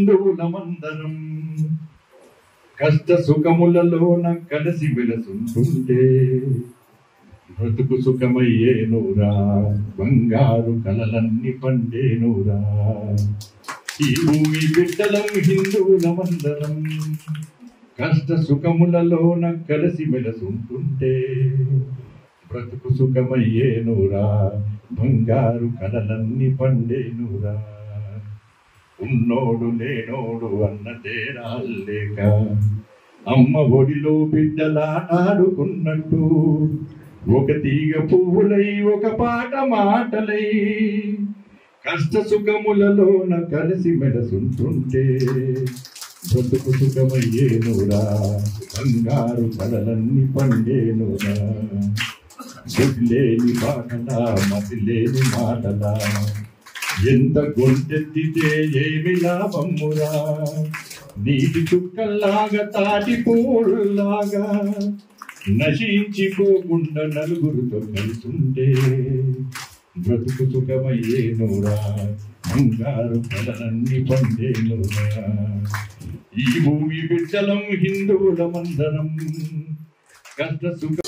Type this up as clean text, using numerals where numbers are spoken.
హిందువులమందరం కష్ట సుఖములలోన కలిసి వెలసుంటుంటే బ్రతుకు సుఖమయ్యేనురా, బంగారు కలలన్నీ పండేనురా. ఈ భూమి బిడ్డలం హిందువులమందరం కష్ట సుఖములలోన కలిసి వెలసుంటుంటే బ్రతుకు సుఖమయ్యేనురా, బంగారు కలలన్నీ పండేనురా. ఉన్నోడు లేనోడు అన్న తేడాలేక అమ్మ ఒడిలో బిడ్డలాడుకున్నట్టు ఒక తీగ పువ్వులై ఒక పాట మాటలై కష్ట సుఖములలోన కలిసి మెలసుంటుంటే బ్రతుకు సుఖమయ్యేనురా, బంగారు కలలన్నీ పండేనురా. లేని పాటలా మతిలేని మాటలా ఎంత గొంతెత్తితే ఏమి లాభమురా. నీటి చుక్కల్లాగా తాటి పూల్లాగా నశించిపోకుండా నలుగురితో కలిసుంటే బ్రతుకు సుఖమయ్యేనురా, బంగారు కలలన్నీ పండేనురా. ఈ భూమి బిడ్డలం హిందువులమందరం కష్ట సుఖ